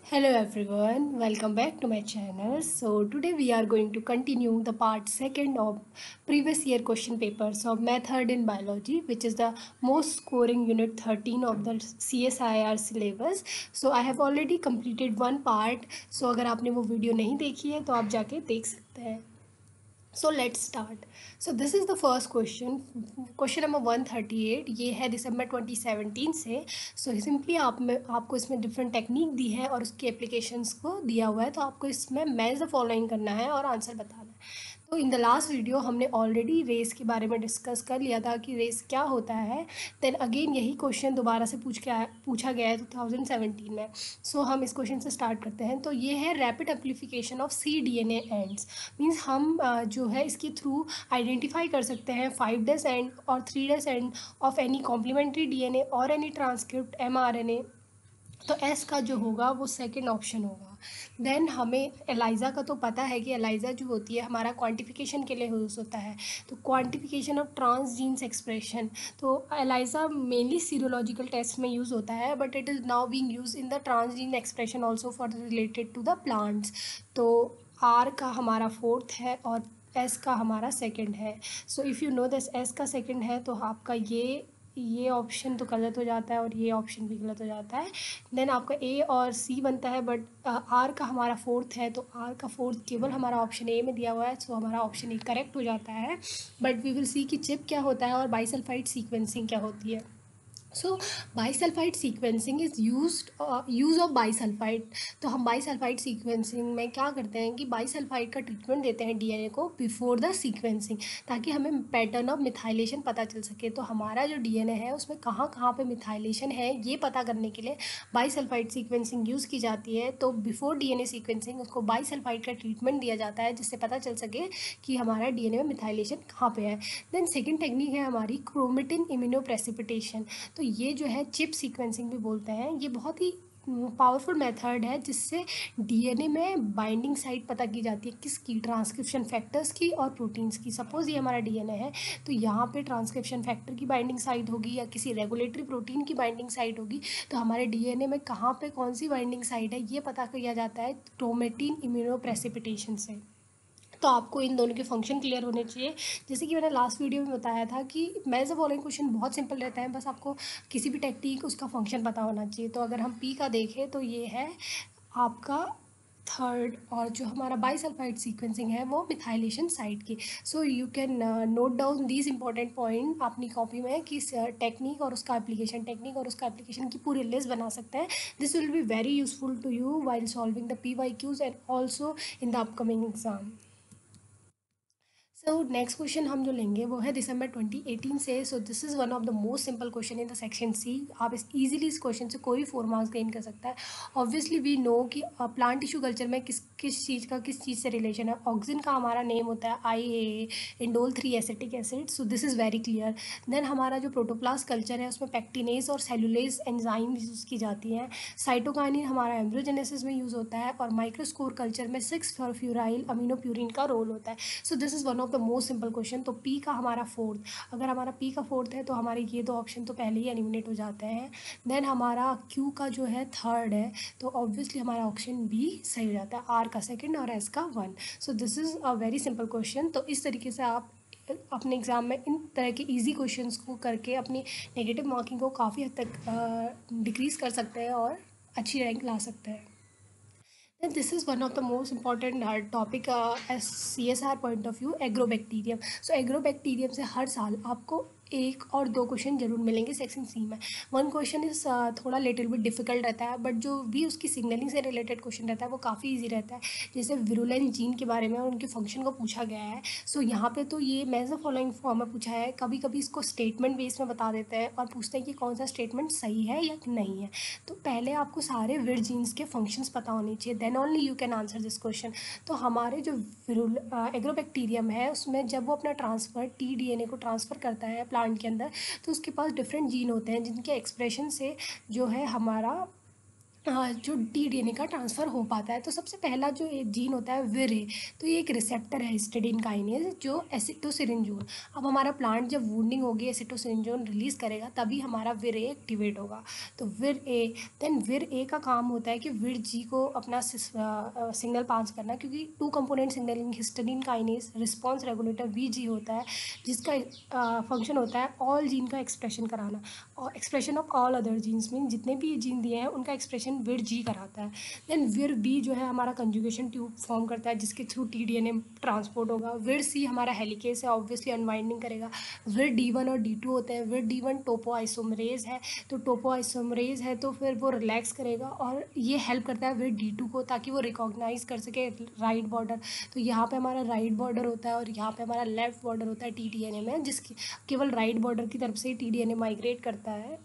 Hello everyone, welcome back to my channel. So today we are going to continue the part second of previous year question papers of method in biology, which is the most scoring unit 13 of the CSIR syllabus. So I have already completed one part. So अगर आपने वो video नहीं देखी है तो आप जाके देख सकते हैं. So let's start. So this is the first question number 138. ये है दिसंबर 2017 से. So simply आपको इसमें डिफरेंट टेक्निक दी है और उसके एप्लीकेशंस को दिया हुआ है, तो आपको इसमें मैच द फॉलोइंग करना है और आंसर बताना है. तो इन द लास्ट वीडियो हमने ऑलरेडी रेस के बारे में डिस्कस कर लिया था कि रेस क्या होता है. देन अगेन यही क्वेश्चन दोबारा से पूछा गया है 2017 में. सो हम इस क्वेश्चन से स्टार्ट करते हैं. तो ये है rapid amplification of cDNA ends. Means हम जो है इसके थ्रू आइडेंटिफाई कर सकते हैं 5' एंड और 3' end of any complementary DNA और एनी ट्रांसक्रिप्ट mRNA. तो एस का जो होगा वो सेकंड ऑप्शन होगा. देन हमें एलाइज़ा का तो पता है कि एलाइज़ा जो होती है हमारा क्वांटिफिकेशन के लिए यूज़ होता है. तो क्वांटिफिकेशन ऑफ ट्रांसजीन्स एक्सप्रेशन. तो एलाइज़ा मेनली सीरोलॉजिकल टेस्ट में यूज़ होता है, but it is now being use in the transgene expression also for related to the plants. तो आर का हमारा फोर्थ है और एस का हमारा सेकंड है. So if you know this S का सेकंड है तो आपका ये ऑप्शन तो गलत हो जाता है और ये ऑप्शन भी गलत हो जाता है. देन आपका ए और सी बनता है, बट आर का हमारा फोर्थ है तो आर का फोर्थ केवल हमारा ऑप्शन ए में दिया हुआ है. सो हमारा ऑप्शन ए करेक्ट हो जाता है. बट वी विल सी कि चिप क्या होता है और बाइसल्फाइड सीक्वेंसिंग क्या होती है. So bisulfite sequencing is use of bisulfite. तो हम बाइसल्फाइड सीक्वेंसिंग में क्या करते हैं कि बाइसल्फाइड का ट्रीटमेंट देते हैं DNA को बिफोर द सीक्वेंसिंग, ताकि हमें पैटर्न ऑफ मिथाइलेशन पता चल सके. तो हमारा जो DNA है उसमें कहाँ कहाँ पे मिथाइलेशन है ये पता करने के लिए बाइसल्फाइड सीक्वेंसिंग यूज़ की जाती है. तो बिफोर DNA सीक्वेंसिंग उसको बाइसल्फाइड का ट्रीटमेंट दिया जाता है जिससे पता चल सके कि हमारा DNA में मिथाइलेशन कहाँ पे है. देन सेकेंड टेक्निक है हमारी क्रोमेटिन इम्यूनोप्रेसिपिटेशन. तो ये जो है चिप सीक्वेंसिंग भी बोलते हैं. ये बहुत ही पावरफुल मेथड है जिससे DNA में बाइंडिंग साइट पता की जाती है किसकी, ट्रांसक्रिप्शन फैक्टर्स की और प्रोटीन्स की. सपोज़ ये हमारा DNA है तो यहाँ पे ट्रांसक्रिप्शन फैक्टर की बाइंडिंग साइट होगी या किसी रेगुलेटरी प्रोटीन की बाइंडिंग साइट होगी. तो हमारे DNA में कहाँ पे कौन सी बाइंडिंग साइट है ये पता किया जाता है क्रोमेटिन इम्यूनोप्रेसिपिटेशन से. तो आपको इन दोनों के फंक्शन क्लियर होने चाहिए. जैसे कि मैंने लास्ट वीडियो में बताया था कि मैथ द फॉलोइंग क्वेश्चन बहुत सिंपल रहता है, बस आपको किसी भी टेक्निक उसका फंक्शन पता होना चाहिए. तो अगर हम पी का देखें तो ये है आपका थर्ड, और जो हमारा बाइसल्फाइड सीक्वेंसिंग है वो मिथाइलेशन साइट की. So you can note down these important point अपनी कॉपी में कि टेक्निक और उसका एप्लीकेशन की पूरी लिस्ट बना सकते हैं. This will be very useful to you while solving the PYQs and also in the upcoming exam. So next question हम जो लेंगे वो है दिसंबर 2018 से. So this is one of the most simple question in the section C. आप इस question से कोई 4 मार्क्स गेन कर सकता है. ऑब्वियसली वी नो कि प्लांट टिश्यू कल्चर में किस चीज़ से रिलेशन है. ऑक्सीजन का हमारा नेम होता है IAA, indole 3 acetic acid. So this is very clear. Then हमारा जो प्रोटोप्लास्ट कल्चर है उसमें पैक्टिनेज और सेलुलेज एंजाइम यूज़ की जाती हैं. साइटोकाइनिन हमारा एम्ब्रियोजेनेसिस में यूज़ होता है और माइक्रोस्कोर कल्चर में 6-फॉरफ्यूराइल अमीनोप्यूरिन का रोल होता है. So this is one of the most simple question. तो पी का हमारा फोर्थ, अगर हमारा पी का फोर्थ है तो हमारे ये दो ऑप्शन तो पहले ही एलिमिनेट हो जाते हैं. देन हमारा क्यू का जो है थर्ड है तो ऑब्वियसली हमारा ऑप्शन बी सही हो जाता है. आर का सेकंड और एस का 1. सो this is a very simple question. तो इस तरीके से आप अपने एग्ज़ाम में इन तरह के इजी क्वेश्चंस को करके अपनी नेगेटिव मार्किंग को काफ़ी हद तक डिक्रीज़ कर सकते हैं और अच्छी रैंक ला सकते हैं. Then this is one of the most important topic as CSR point of view, agrobacterium. So agrobacterium से हर साल आपको एक और दो क्वेश्चन जरूर मिलेंगे सेक्शन सी में. वन क्वेश्चन इज थोड़ा लिटिल बिट डिफिकल्ट रहता है, बट जो भी उसकी सिग्नलिंग से रिलेटेड क्वेश्चन रहता है वो काफ़ी इजी रहता है. जैसे विरुलेंट जीन के बारे में और उनके फंक्शन को पूछा गया है. सो यहाँ पे तो ये मैच द फॉलोइंग फॉर्म में पूछा है. कभी कभी इसको स्टेटमेंट बेस में बता देते हैं और पूछते हैं कि कौन सा स्टेटमेंट सही है या नहीं है. तो पहले आपको सारे विर जीन्स के फंक्शंस पता होने चाहिए, then only you can answer this question. तो हमारे जो एग्रोबैक्टीरियम है उसमें जब वो अपना ट्रांसफ़र tDNA को ट्रांसफ़र करता है प्लांट के अंदर, तो उसके पास डिफरेंट जीन होते हैं जिनके एक्सप्रेशन से जो है हमारा जो डी-डीएनए का ट्रांसफ़र हो पाता है। तो सबसे पहला जो जीन होता है विर-ए, तो ये एक रिसेप्टर है हिस्टिडाइन काइनेज जो एसिटोसिरिंजोन। अब हमारा प्लांट जब वुंडिंग होगी एसिटोसिरिंजोन रिलीज़ करेगा तभी हमारा विर-ए एक्टिवेट होगा। तो विर-ए, देन विर-ए का काम होता है कि विर-जी को अपना सिग्नल पास करना, क्योंकि two component signalling histidine kinase response regulator वीजी होता है, जिसका फंक्शन होता है ऑल जीन का एक्सप्रेशन कराना, और expression of all other genes mean जितने भी जीन दिए हैं उनका एक्सप्रेशन विर जी कराता है। देन विर बी जो है हमारा कंजुगेशन ट्यूब फॉर्म करता है जिसके थ्रू टीडीएनए ट्रांसपोर्ट होगा। विर सी हमारा हेलिकेस है, ऑब्वियसली अनवाइंडिंग करेगा। विर डी1 और डी2 होते हैं। विर डी1 टोपो आइसोमरेज है, तो टोपो आइसोमरेज है तो फिर वो रिलैक्स करेगा और ये हेल्प करता है विर डी2 को ताकि वो रिकॉग्नाइज कर सके राइट बॉर्डर। तो यहाँ पे हमारा राइट बॉर्डर होता है और यहाँ पे हमारा लेफ्ट बॉर्डर होता है टीडीएनए में, जिसकी केवल राइट बॉर्डर की तरफ से ही टीडीएनए माइग्रेट करता है।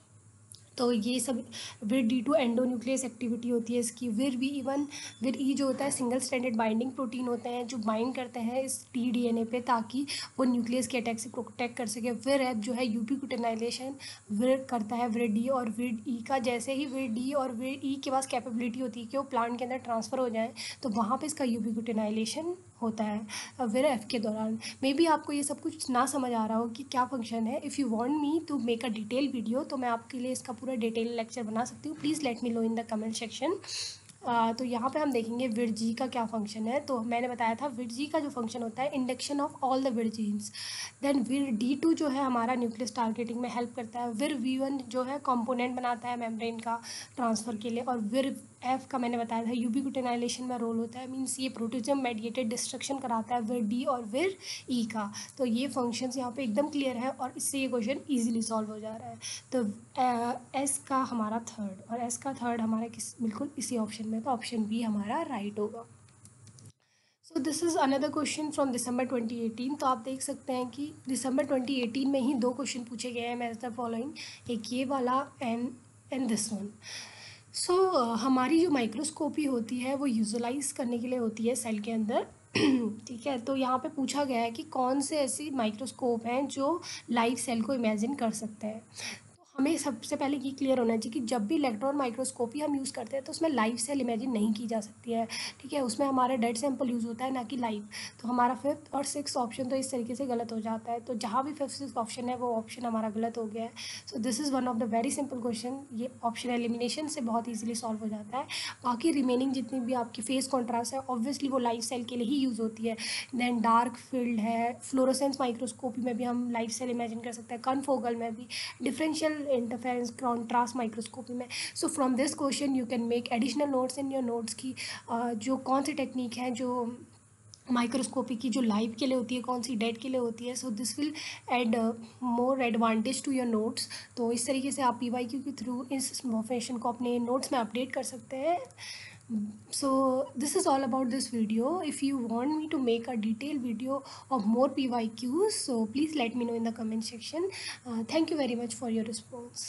तो ये सब विर डी टू एंडोन्यूक्लियस एक्टिविटी होती है इसकी। विर बी इवन विर ई जो होता है सिंगल स्ट्रैंडेड बाइंडिंग प्रोटीन होते हैं जो बाइंड करते हैं इस टीडीएनए पे ताकि वो न्यूक्लियस के अटैक से प्रोटेक्ट कर सके। विर एफ जो है यूबिक्विटिनाइजेशन विर करता है विर डी और विर ई का। जैसे ही विर डी और विर ई के पास कैपेबिलिटी होती है कि वो प्लांट के अंदर ट्रांसफ़र हो जाए तो वहाँ पे इसका यूबिक्विटिनाइजेशन होता है विर एफ के दौरान। मे बी आपको ये सब कुछ ना समझ आ रहा हो कि क्या फंक्शन है। If you want me to make a detail video तो मैं आपके लिए इसका पूरा डिटेल लेक्चर बना सकती हूँ। Please let me know in the comment section. तो यहाँ पे हम देखेंगे विर जी का क्या फंक्शन है। तो मैंने बताया था विर जी का जो फंक्शन होता है इंडक्शन ऑफ ऑल द विर जीन्स। देन विर डी टू जो है हमारा न्यूक्लियस टारगेटिंग में हेल्प करता है। विर वी वन जो है कंपोनेंट बनाता है मेम्ब्रेन का ट्रांसफ़र के लिए। और विर एफ का मैंने बताया था यूबिक्विटिनाइजेशन में रोल होता है, मीन्स ये प्रोटीजम मेडिएटेड डिस्ट्रक्शन कराता है विर डी और विर ई का। तो ये फंक्शंस यहाँ पे एकदम क्लियर है और इससे ये क्वेश्चन इजीली सॉल्व हो जा रहा है। तो एस का हमारा थर्ड और एस का थर्ड हमारा बिल्कुल इसी ऑप्शन में, तो ऑप्शन बी हमारा राइट होगा। सो this is another question from December 2018। तो आप देख सकते हैं कि दिसंबर 2018 में ही दो क्वेश्चन पूछे गए हैं मैच द फॉलोइंग, एक ये वाला एंड दिस वन। सो हमारी जो माइक्रोस्कोपी होती है वो यूजुलाइज करने के लिए होती है सेल के अंदर। ठीक है, तो यहाँ पे पूछा गया है कि कौन से ऐसी माइक्रोस्कोप हैं जो लाइव सेल को इमेजिन कर सकते हैं। तो हमें सबसे पहले ये क्लियर होना चाहिए कि जब भी इलेक्ट्रॉन माइक्रोस्कोपी हम यूज़ करते हैं तो उसमें लाइव सेल इमेजिन नहीं की जा सकती है। ठीक है, उसमें हमारा डेड सैंपल यूज़ होता है ना कि लाइव। तो हमारा फिफ्थ और सिक्स ऑप्शन तो इस तरीके से गलत हो जाता है। तो जहाँ भी फिफ्थ सिक्स ऑप्शन है वो ऑप्शन हमारा गलत हो गया है। So this is one of the very simple question. ये ऑप्शन एलिमिनेशन से बहुत ईजिली सॉल्व हो जाता है। बाकी रिमेनिंग जितनी भी आपकी फेस कॉन्ट्रास्ट है ऑब्वियसली वो लाइव सेल के लिए ही यूज़ होती है। देन डार्क फील्ड है, फ्लोरोसेंस माइक्रोस्कोपी में भी हम लाइव सेल इमेजिन कर सकते हैं, कनफोगल में भी, डिफरेंशियल इंटरफेरेंस कॉन्ट्रास्ट माइक्रोस्कोपी में। So from this question you can make additional notes in your notes की जो कौन सी टेक्निक है जो माइक्रोस्कोपी की जो लाइव के लिए होती है, कौन सी डेड के लिए होती है। So this will add more advantage to your notes. तो इस तरीके से आप पीवाईक्यू के थ्रू इस इन्फॉर्मेशन को अपने नोट्स में अपडेट कर सकते हैं। So this is all about this video. If you want me to make a detailed video of more PYQs, so please let me know in the comment section. Thank you very much for your response.